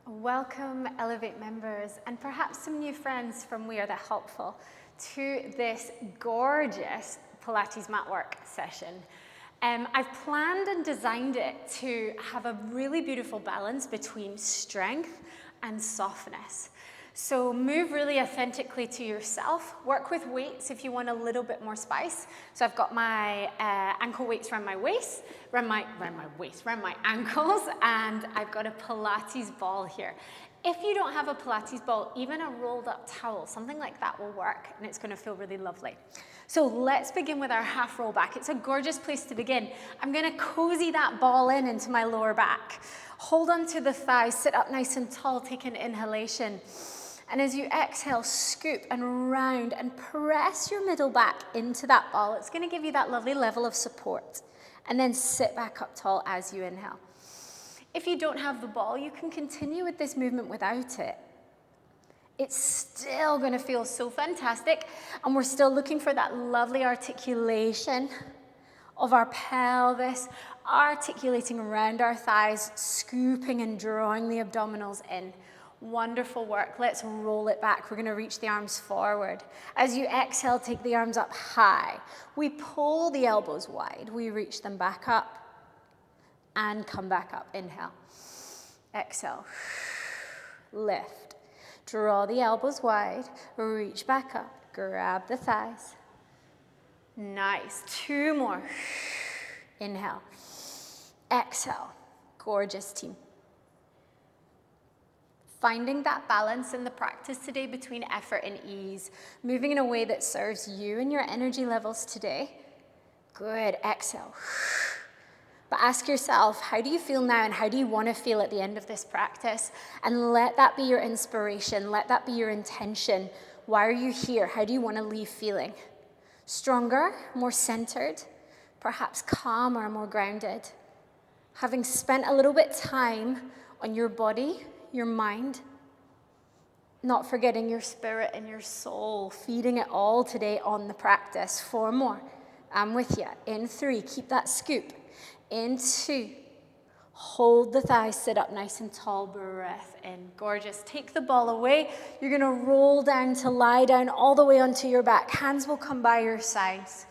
Welcome, Elevate members, and perhaps some new friends from We Are The Helpful to this gorgeous Pilates mat work session. I've planned and designed it to have a really beautiful balance between strength and softness. So move really authentically to yourself. Work with weights if you want a little bit more spice. So I've got my ankle weights around my waist, around my ankles, and I've got a Pilates ball here. If you don't have a Pilates ball, even a rolled up towel, something like that will work, and it's gonna feel really lovely. So let's begin with our half roll back. It's a gorgeous place to begin. I'm gonna cozy that ball in into my lower back. Hold onto the thighs, sit up nice and tall, take an inhalation. And as you exhale, scoop and round and press your middle back into that ball. It's gonna give you that lovely level of support. And then sit back up tall as you inhale. If you don't have the ball, you can continue with this movement without it. It's still gonna feel so fantastic, and we're still looking for that lovely articulation of our pelvis, articulating around our thighs, scooping and drawing the abdominals in. Wonderful work. Let's roll it back. We're gonna reach the arms forward. As you exhale, take the arms up high. We pull the elbows wide. We reach them back up and come back up. Inhale. Exhale. Lift. Draw the elbows wide. Reach back up. Grab the thighs. Nice. Two more. Inhale. Exhale. Gorgeous, team. Finding that balance in the practice today between effort and ease, moving in a way that serves you and your energy levels today. Good, exhale. But ask yourself, how do you feel now and how do you want to feel at the end of this practice? And let that be your inspiration, let that be your intention. Why are you here? How do you want to leave feeling? Stronger, more centered, perhaps calmer, more grounded. Having spent a little bit of time on your body, your mind, not forgetting your spirit and your soul, feeding it all today on the practice. 4 more. I'm with you. In 3, keep that scoop. In 2, hold the thighs, sit up nice and tall, breath in. Gorgeous. Take the ball away. You're gonna roll down to lie down all the way onto your back. Hands will come by your sides.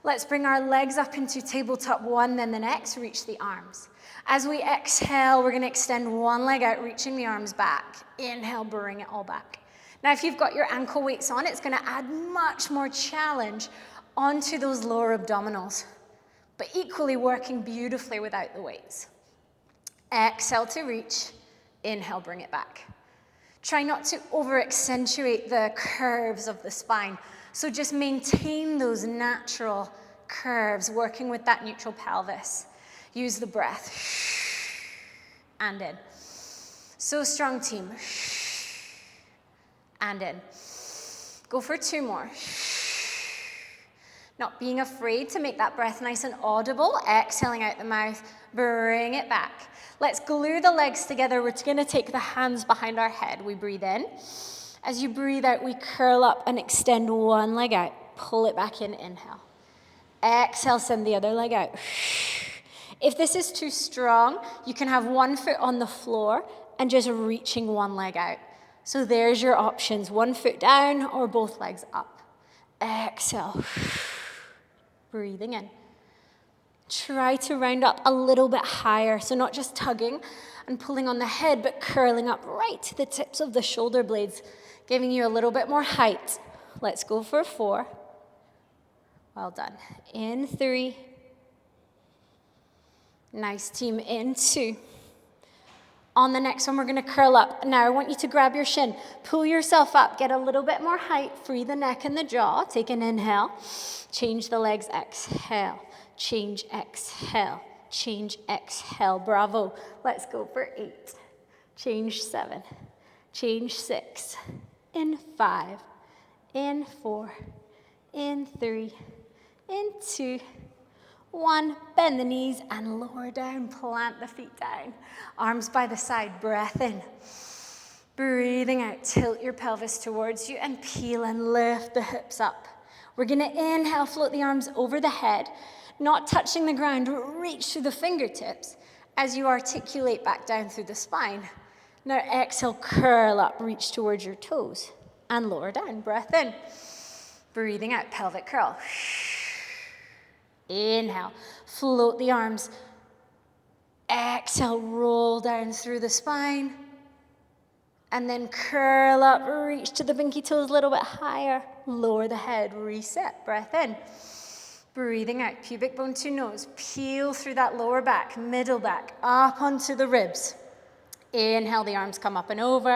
Let's bring our legs up into tabletop 1, then the next, reach the arms. As we exhale, we're gonna extend one leg out, reaching the arms back. Inhale, bring it all back. Now, if you've got your ankle weights on, it's gonna add much more challenge onto those lower abdominals, but equally working beautifully without the weights. Exhale to reach, inhale, bring it back. Try not to over-accentuate the curves of the spine, so just maintain those natural curves, working with that neutral pelvis. Use the breath, and in. So strong, team. And in. Go for 2 more. Not being afraid to make that breath nice and audible, exhaling out the mouth, bring it back. Let's glue the legs together. We're gonna take the hands behind our head. We breathe in. As you breathe out, we curl up and extend one leg out. Pull it back in, inhale. Exhale, send the other leg out. If this is too strong, you can have one foot on the floor and just reaching one leg out. So there's your options, one foot down or both legs up. Exhale, breathing in. Try to round up a little bit higher, so not just tugging and pulling on the head, but curling up right to the tips of the shoulder blades, giving you a little bit more height. Let's go for 4. Well done. In 3. Nice, team. In 2. On the next one, we're gonna curl up. Now, I want you to grab your shin, pull yourself up, get a little bit more height, free the neck and the jaw. Take an inhale, change the legs, exhale, change, exhale, change, exhale. Bravo. Let's go for 8. Change 7, change 6, in 5, in 4, in 3, in 2, 1, bend the knees and lower down, plant the feet down. Arms by the side, breath in. Breathing out, tilt your pelvis towards you and peel and lift the hips up. We're gonna inhale, float the arms over the head, not touching the ground, reach through the fingertips as you articulate back down through the spine. Now exhale, curl up, reach towards your toes and lower down. Breath in. Breathing out, pelvic curl. Inhale, float the arms. Exhale, roll down through the spine. And then curl up, reach to the pinky toes a little bit higher. Lower the head, reset. Breath in. Breathing out, pubic bone to nose. Peel through that lower back, middle back, up onto the ribs. Inhale, the arms come up and over.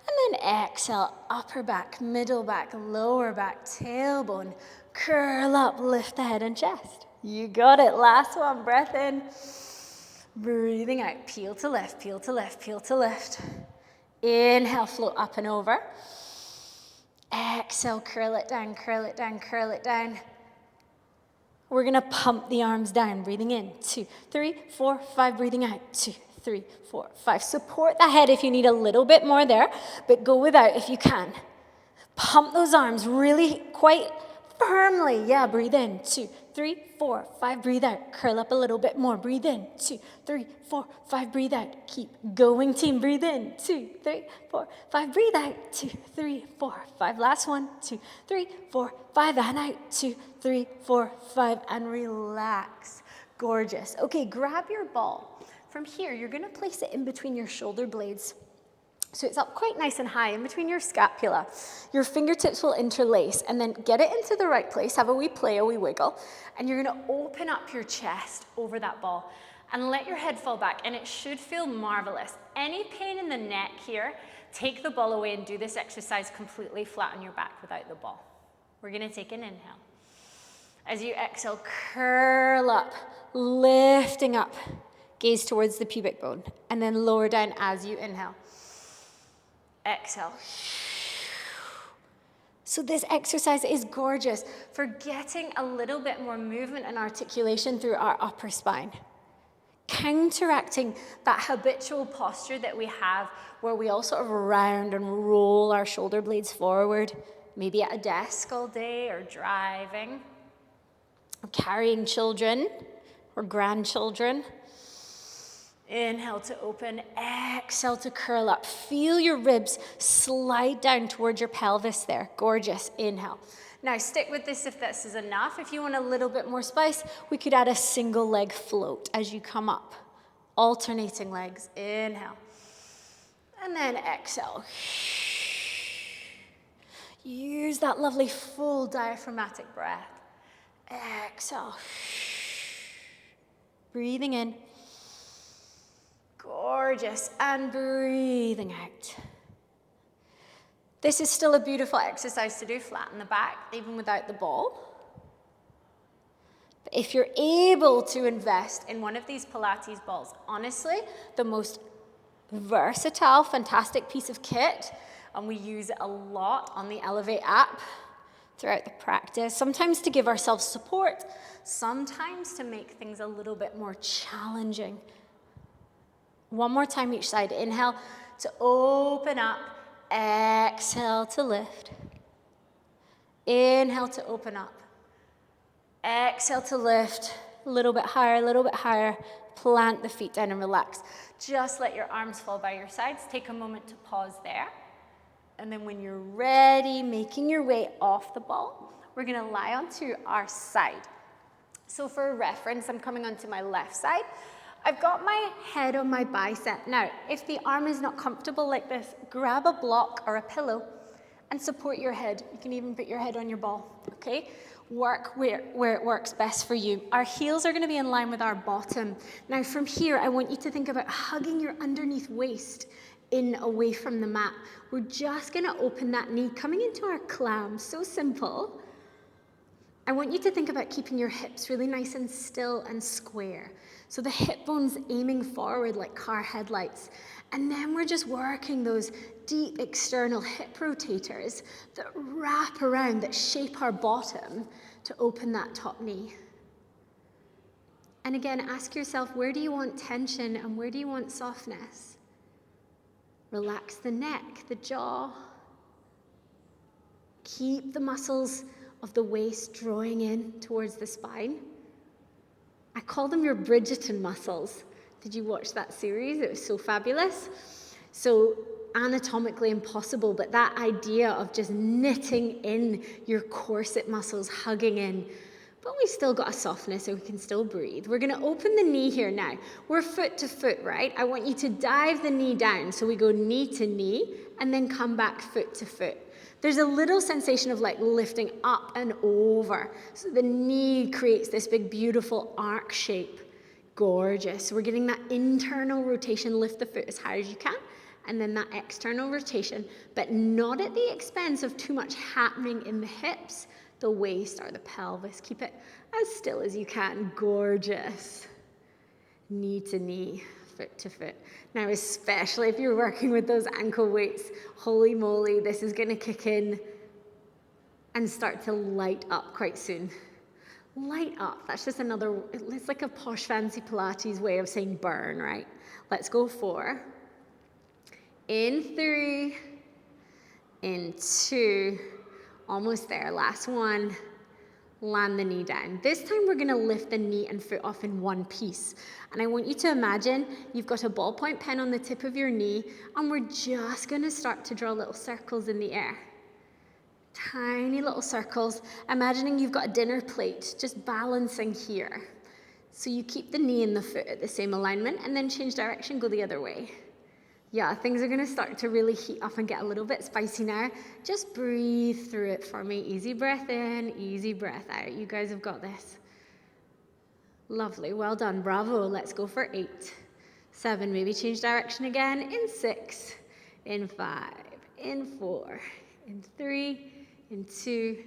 And then exhale, upper back, middle back, lower back, tailbone. Curl up, lift the head and chest. You got it. Last one, breath in. Breathing out, peel to lift, peel to lift, peel to lift. Inhale, float up and over. Exhale, curl it down, curl it down, curl it down. We're going to pump the arms down. Breathing in, 2, 3, 4, 5. Breathing out, 2, 3, 4, 5. Support the head if you need a little bit more there, but go without if you can. Pump those arms really quite firmly. Yeah, breathe in, 2, 3, 4, 5. Breathe out. Curl up a little bit more. Breathe in, 2, 3, 4, 5. Breathe out. Keep going, team. Breathe in, 2, 3, 4, 5. Breathe out, 2, 3, 4, 5. Last one, 2, 3, 4, 5. And out, 2, 3, 4, 5. And relax. Gorgeous. Okay, grab your ball. From here, you're going to place it in between your shoulder blades. So it's up quite nice and high in between your scapula. Your fingertips will interlace and then get it into the right place. Have a wee play, a wee wiggle. And you're going to open up your chest over that ball and let your head fall back. And it should feel marvelous. Any pain in the neck here, take the ball away and do this exercise completely flat on your back without the ball. We're going to take an inhale. As you exhale, curl up, lifting up. Gaze towards the pubic bone. And then lower down as you inhale. Exhale. So this exercise is gorgeous for getting a little bit more movement and articulation through our upper spine. Counteracting that habitual posture that we have where we all sort of round and roll our shoulder blades forward, maybe at a desk all day or driving, or carrying children or grandchildren. Inhale to open, exhale to curl up. Feel your ribs slide down towards your pelvis there. Gorgeous. Inhale. Now stick with this if this is enough. If you want a little bit more spice, we could add a single leg float as you come up. Alternating legs. Inhale. And then exhale. Use that lovely full diaphragmatic breath. Exhale. Breathing in. Gorgeous. And breathing out. This is still a beautiful exercise to do flat in the back, even without the ball. But if you're able to invest in one of these Pilates balls, honestly, the most versatile, fantastic piece of kit, and we use it a lot on the Elevate app throughout the practice, sometimes to give ourselves support, sometimes to make things a little bit more challenging. One more time each side. Inhale to open up. Exhale to lift. Inhale to open up. Exhale to lift. A little bit higher, a little bit higher. Plant the feet down and relax. Just let your arms fall by your sides. Take a moment to pause there. And then when you're ready, making your way off the ball, we're going to lie onto our side. So for reference, I'm coming onto my left side. I've got my head on my bicep. Now, if the arm is not comfortable like this, grab a block or a pillow and support your head. You can even put your head on your ball, okay? Work where it works best for you. Our heels are going to be in line with our bottom. Now, from here, I want you to think about hugging your underneath waist in away from the mat. We're just going to open that knee, coming into our clam. So simple. I want you to think about keeping your hips really nice and still and square. So the hip bone's aiming forward like car headlights. And then we're just working those deep external hip rotators that wrap around, that shape our bottom to open that top knee. And again, ask yourself, where do you want tension and where do you want softness? Relax the neck, the jaw. Keep the muscles of the waist drawing in towards the spine. I call them your Bridgerton muscles. Did you watch that series? It was so fabulous. So anatomically impossible, but that idea of just knitting in your corset muscles, hugging in, but we still got a softness so we can still breathe. We're gonna open the knee here now. We're foot to foot, right? I want you to dive the knee down. So we go knee to knee and then come back foot to foot. There's a little sensation of like lifting up and over. So the knee creates this big, beautiful arc shape. Gorgeous. So we're getting that internal rotation, lift the foot as high as you can, and then that external rotation, but not at the expense of too much happening in the hips, the waist, or the pelvis. Keep it as still as you can. Gorgeous. Knee to knee, foot to foot. Now, especially if you're working with those ankle weights, holy moly, this is gonna kick in and start to light up quite soon. Light up, that's just another, it's like a posh fancy Pilates way of saying burn, right? Let's go 4. In 3, in 2, almost there, last one. Land the knee down. This time we're gonna lift the knee and foot off in one piece. And I want you to imagine you've got a ballpoint pen on the tip of your knee, and we're just gonna start to draw little circles in the air. Tiny little circles, imagining you've got a dinner plate, just balancing here. So you keep the knee and the foot at the same alignment, and then change direction, go the other way. Yeah, things are gonna start to really heat up and get a little bit spicy now. Just breathe through it for me. Easy breath in, easy breath out. You guys have got this. Lovely, well done, bravo. Let's go for 8, 7, maybe change direction again. In 6, in 5, in 4, in 3, in 2,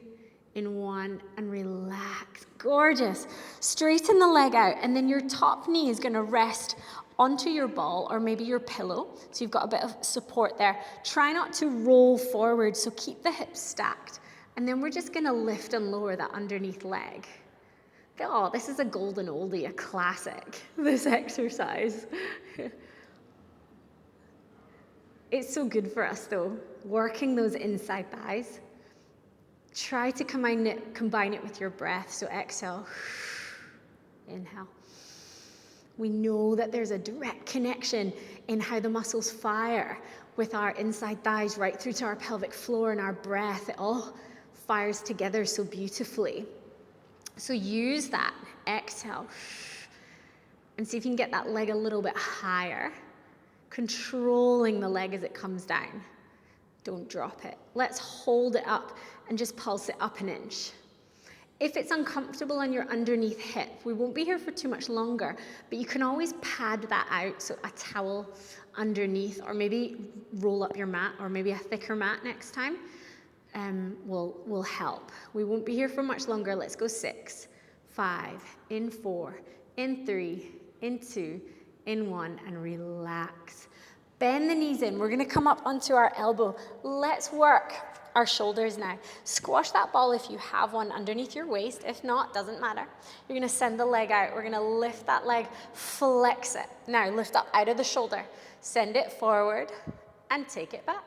in 1, and relax. Gorgeous. Straighten the leg out, and then your top knee is gonna rest onto your ball or maybe your pillow, so you've got a bit of support there. Try not to roll forward, so keep the hips stacked. And then we're just gonna lift and lower that underneath leg. Oh, this is a golden oldie, a classic, this exercise. It's so good for us though, working those inside thighs. Try to combine it with your breath, so exhale, inhale. We know that there's a direct connection in how the muscles fire with our inside thighs right through to our pelvic floor and our breath. It all fires together so beautifully. So use that, exhale, and see if you can get that leg a little bit higher, controlling the leg as it comes down. Don't drop it. Let's hold it up and just pulse it up an inch. If it's uncomfortable on your underneath hip, we won't be here for too much longer, but you can always pad that out, so a towel underneath, or maybe roll up your mat, or maybe a thicker mat next time will help. We won't be here for much longer. Let's go 6, 5, in 4, in 3, in 2, in 1, and relax. Bend the knees in. We're gonna come up onto our elbow. Let's work our shoulders now. Squash that ball if you have one underneath your waist. If not, doesn't matter. You're gonna send the leg out. We're gonna lift that leg, flex it. Now lift up out of the shoulder. Send it forward and take it back.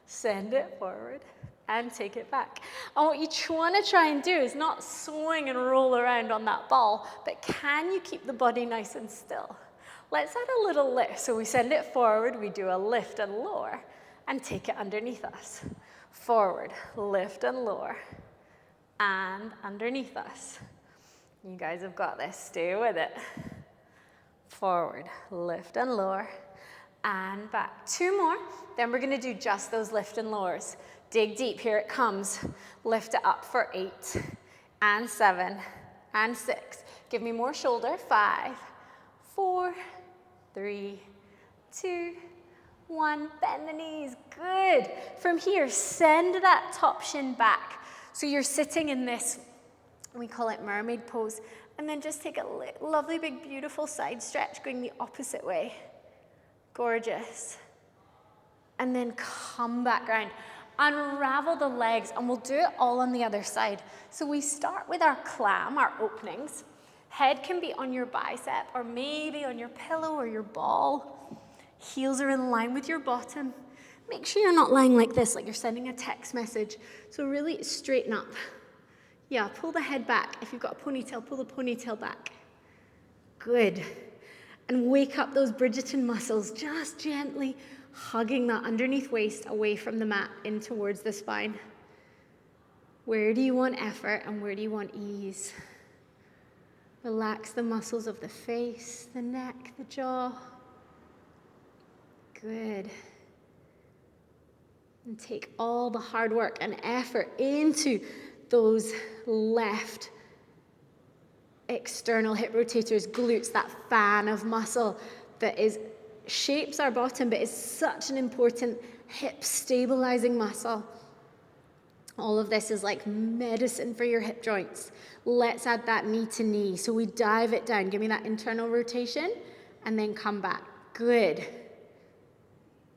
Send it forward and take it back. And what you wanna try and do is not swing and roll around on that ball, but can you keep the body nice and still? Let's add a little lift. So we send it forward, we do a lift and lower, and take it underneath us. Forward, lift and lower, and underneath us. You guys have got this, stay with it. Forward, lift and lower, and back. 2 more, then we're gonna do just those lift and lowers. Dig deep, here it comes. Lift it up for 8, and 7, and 6. Give me more shoulder, 5, 4, 3, 2, 1, bend the knees, good. From here, send that top shin back. So you're sitting in this, we call it mermaid pose, and then just take a lovely big beautiful side stretch going the opposite way. Gorgeous. And then come back around. Unravel the legs, and we'll do it all on the other side. So we start with our clam, our openings. Head can be on your bicep, or maybe on your pillow or your ball. Heels are in line with your bottom. Make sure you're not lying like this, like you're sending a text message. So really straighten up. Yeah, pull the head back. If you've got a ponytail, pull the ponytail back. Good. And wake up those Bridgerton muscles. Just gently hugging that underneath waist away from the mat in towards the spine. Where do you want effort and where do you want ease? Relax the muscles of the face, the neck, the jaw. Good. And take all the hard work and effort into those left external hip rotators, glutes, that fan of muscle that shapes our bottom, but is such an important hip stabilizing muscle. All of this is like medicine for your hip joints. Let's add that knee to knee. So we dive it down. Give me that internal rotation and then come back. Good.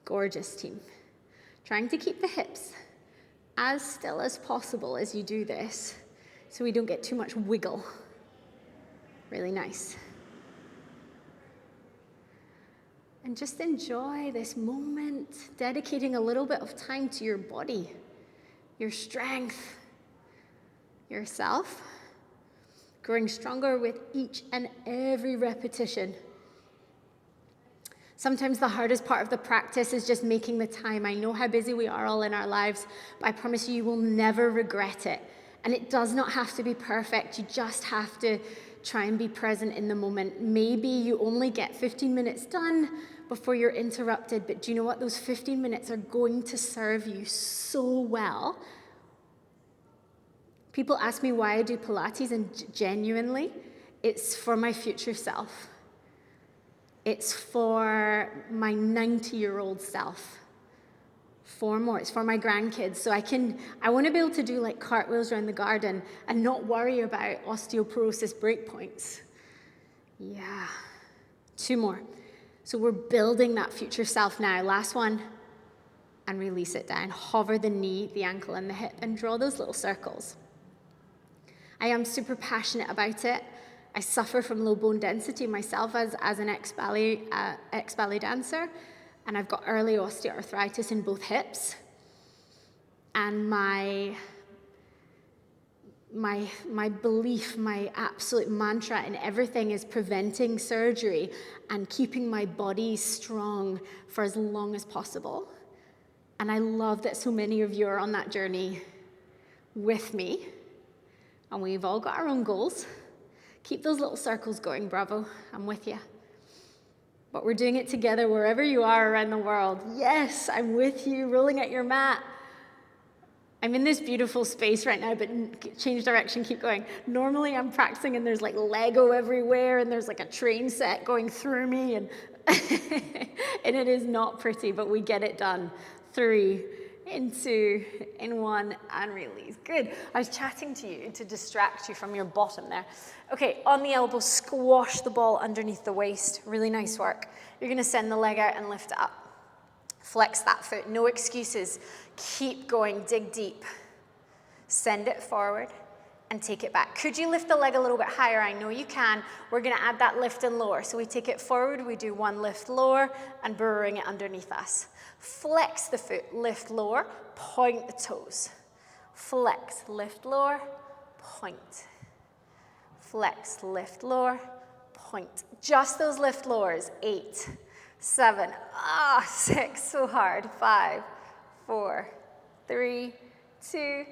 Gorgeous, team. Trying to keep the hips as still as possible as you do this so we don't get too much wiggle. Really nice. And just enjoy this moment, dedicating a little bit of time to your body, your strength, yourself, growing stronger with each and every repetition. Sometimes the hardest part of the practice is just making the time. I know how busy we are all in our lives, but I promise you will never regret it. And it does not have to be perfect. You just have to try and be present in the moment. Maybe you only get 15 minutes done before you're interrupted, but do you know what? Those 15 minutes are going to serve you so well. People ask me why I do Pilates, and genuinely, it's for my future self. It's for my 90-year-old self. 4 more. It's for my grandkids. So I want to be able to do like cartwheels around the garden and not worry about osteoporosis breakpoints. Yeah. 2 more. So we're building that future self now. Last one. And release it down. Hover the knee, the ankle, and the hip, and draw those little circles. I am super passionate about it. I suffer from low bone density myself as an ex-ballet dancer, and I've got early osteoarthritis in both hips. And my belief, my absolute mantra in everything is preventing surgery and keeping my body strong for as long as possible. And I love that so many of you are on that journey with me. And we've all got our own goals. Keep those little circles going, bravo. I'm with you. But we're doing it together wherever you are around the world. Yes, I'm with you, rolling at your mat. I'm in this beautiful space right now, but change direction, keep going. Normally I'm practicing and there's like Lego everywhere and there's like a train set going through me and, and it is not pretty, but we get it done. 3, in 2, in 1, and release. Good. I was chatting to you to distract you from your bottom there. Okay, on the elbow, squash the ball underneath the waist. Really nice work. You're going to send the leg out and lift it up. Flex that foot. No excuses. Keep going. Dig deep. Send it forward and take it back. Could you lift the leg a little bit higher? I know you can. We're going to add that lift and lower. So we take it forward. We do 1 lift, lower, and bring it underneath us. Flex the foot, lift, lower, point the toes. Flex, lift, lower, point. Flex, lift, lower, point. Just those lift lowers. 8, 7, 6, so hard. 5, 4, 3, 2,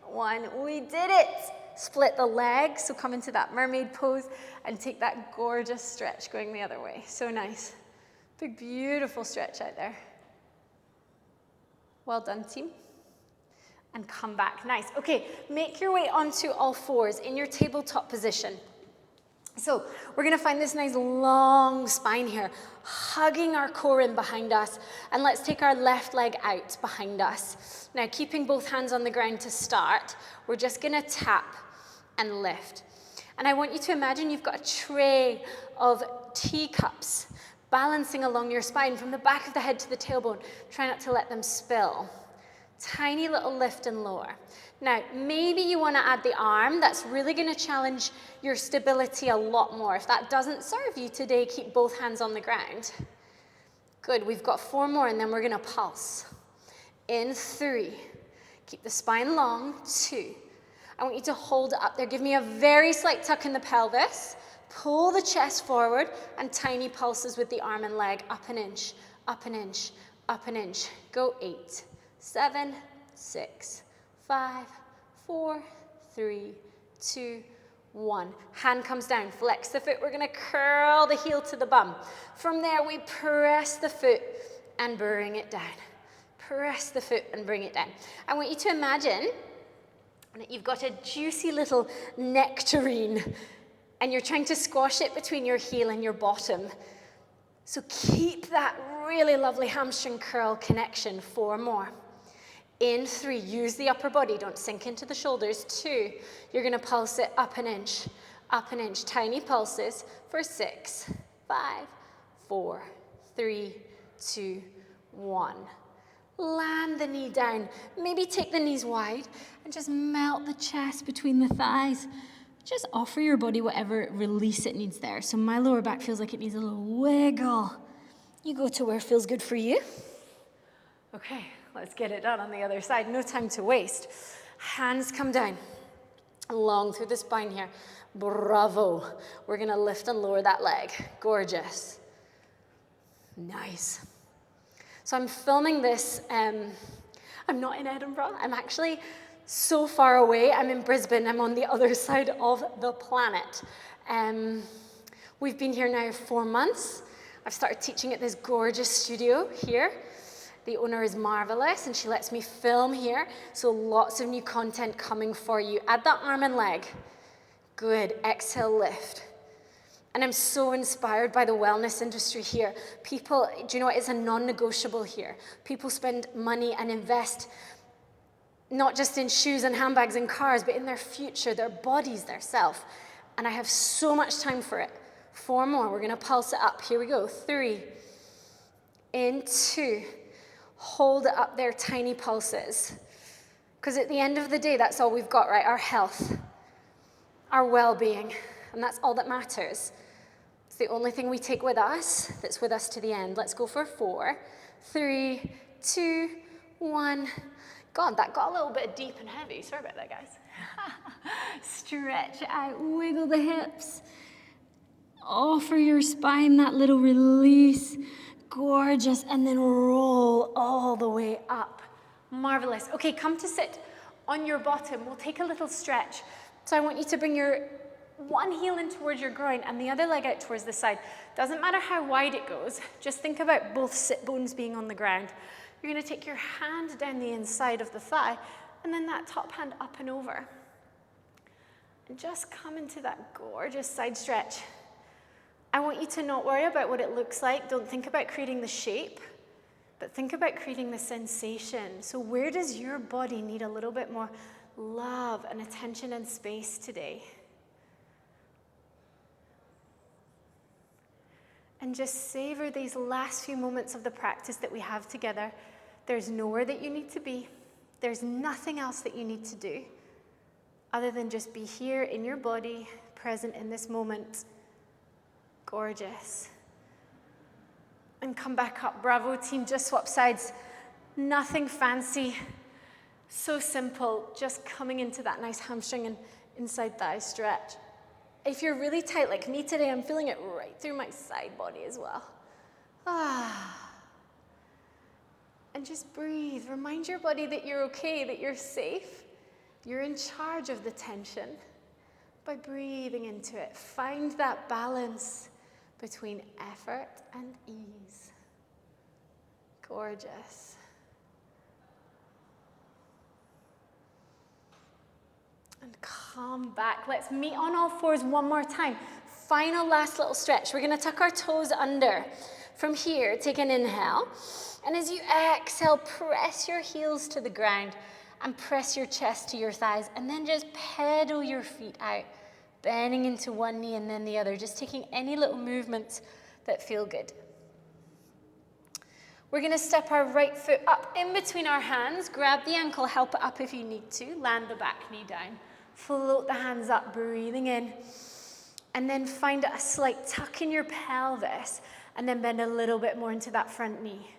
1. We did it. Split the legs, so come into that mermaid pose and take that gorgeous stretch going the other way. So nice. Big, beautiful stretch out there. Well done, team. And come back. Nice. Okay, make your way onto all fours in your tabletop position. So we're going to find this nice long spine here, hugging our core in behind us. And let's take our left leg out behind us. Now, keeping both hands on the ground to start, we're just going to tap and lift. And I want you to imagine you've got a tray of teacups balancing along your spine from the back of the head to the tailbone. Try not to let them spill. Tiny little lift and lower. Now, maybe you want to add the arm. That's really going to challenge your stability a lot more. If that doesn't serve you today, keep both hands on the ground. Good. We've got 4 more, and then we're going to pulse. In 3. Keep the spine long. 2. I want you to hold it up there. Give me a very slight tuck in the pelvis. Pull the chest forward and tiny pulses with the arm and leg. Up an inch, up an inch. Go 8, 7, 6, 5, 4, 3, 2, 1. Hand comes down, flex the foot. We're gonna curl the heel to the bum. From there, we press the foot and bring it down. Press the foot and bring it down. I want you to imagine that you've got a juicy little nectarine and you're trying to squash it between your heel and your bottom. So keep that really lovely hamstring curl connection. 4 more. In 3, use the upper body, don't sink into the shoulders. 2, you're gonna pulse it up an inch, tiny pulses for 6, 5, 4, 3, 2, 1. Land the knee down, maybe take the knees wide and just melt the chest between the thighs. Just offer your body whatever release it needs there. So my lower back feels like it needs a little wiggle. You go to where feels good for you. Okay, let's get it done on the other side. No time to waste. Hands come down, long through the spine here. Bravo. We're gonna lift and lower that leg. Gorgeous. Nice. So I'm filming this, I'm not in Edinburgh. I'm actually so far away. I'm in Brisbane. I'm on the other side of the planet. We've been here now 4 months. I've started teaching at this gorgeous studio here. The owner is marvelous and she lets me film here. So lots of new content coming for you. Add that arm and leg. Good, exhale, lift. And I'm so inspired by the wellness industry here. People, do you know what, it's a non-negotiable here. People spend money and invest not just in shoes and handbags and cars, but in their future, their bodies, their self. And I have so much time for it. 4 more, we're gonna pulse it up. Here we go, 3, in 2. Hold it up there, tiny pulses. Because at the end of the day, that's all we've got, right? Our health, our well-being, and that's all that matters. It's the only thing we take with us that's with us to the end. Let's go for 4, 3, 2, 1. God, that got a little bit deep and heavy. Sorry about that, guys. Stretch out, wiggle the hips. Offer your spine that little release. Gorgeous, and then roll all the way up. Marvelous. Okay, come to sit on your bottom. We'll take a little stretch. So I want you to bring your one heel in towards your groin and the other leg out towards the side. Doesn't matter how wide it goes, just think about both sit bones being on the ground. You're gonna take your hand down the inside of the thigh and then that top hand up and over. And just come into that gorgeous side stretch. I want you to not worry about what it looks like. Don't think about creating the shape, but think about creating the sensation. So where does your body need a little bit more love and attention and space today? And just savor these last few moments of the practice that we have together. There's nowhere that you need to be. There's nothing else that you need to do other than just be here in your body, present in this moment. Gorgeous. And come back up. Bravo, team. Just swap sides. Nothing fancy. So simple. Just coming into that nice hamstring and inside thigh stretch. If you're really tight like me today, I'm feeling it right through my side body as well. And just breathe. Remind your body that you're okay, that you're safe. You're in charge of the tension by breathing into it. Find that balance between effort and ease. Gorgeous. And come back. Let's meet on all fours one more time. Final last little stretch. We're going to tuck our toes under. From here, take an inhale. And as you exhale, press your heels to the ground and press your chest to your thighs. And then just pedal your feet out, bending into one knee and then the other. Just taking any little movements that feel good. We're going to step our right foot up in between our hands. Grab the ankle, help it up if you need to. Land the back knee down. Float the hands up, breathing in. And then find a slight tuck in your pelvis. And then bend a little bit more into that front knee.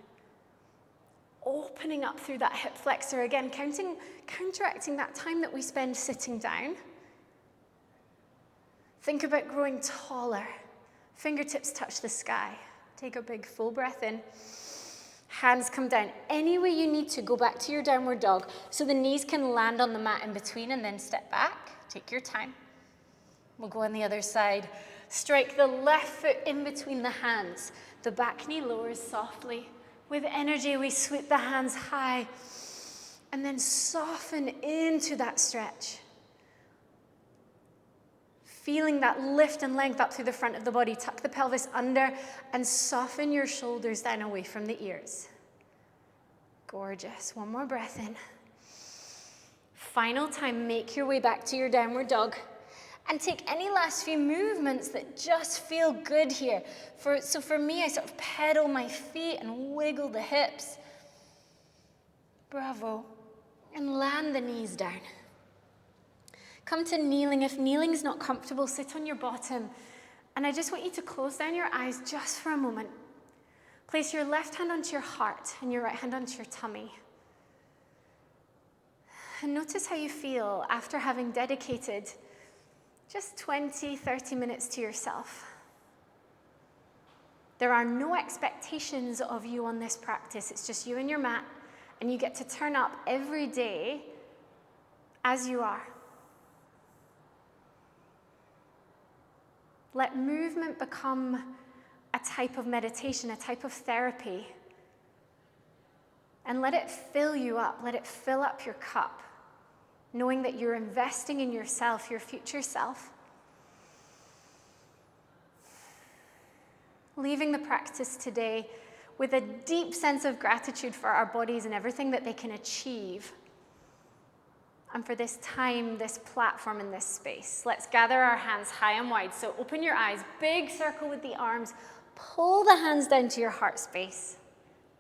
Opening up through that hip flexor again, counteracting that time that we spend sitting down. Think about growing taller. Fingertips touch the sky. Take a big full breath in. Hands come down any way you need to. Go back to your downward dog so the knees can land on the mat in between, and then step back. Take your time. We'll go on the other side. Strike the left foot in between the hands. The back knee lowers softly. With energy, we sweep the hands high and then soften into that stretch. Feeling that lift and length up through the front of the body. Tuck the pelvis under and soften your shoulders down away from the ears. Gorgeous. One more breath in. Final time, make your way back to your downward dog and take any last few movements that just feel good here. So for me, I sort of pedal my feet and wiggle the hips. Bravo. And land the knees down. Come to kneeling. If kneeling's not comfortable, sit on your bottom. And I just want you to close down your eyes just for a moment. Place your left hand onto your heart and your right hand onto your tummy. And notice how you feel after having dedicated just 20, 30 minutes to yourself. There are no expectations of you on this practice. It's just you and your mat, and you get to turn up every day as you are. Let movement become a type of meditation, a type of therapy. And let it fill you up. Let it fill up your cup, knowing that you're investing in yourself, your future self. Leaving the practice today with a deep sense of gratitude for our bodies and everything that they can achieve. And for this time, this platform, and this space. Let's gather our hands high and wide. So open your eyes, big circle with the arms. Pull the hands down to your heart space.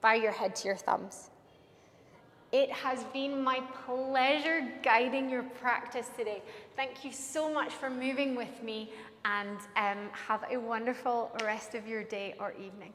Bow your head to your thumbs. It has been my pleasure guiding your practice today. Thank you so much for moving with me, and have a wonderful rest of your day or evening.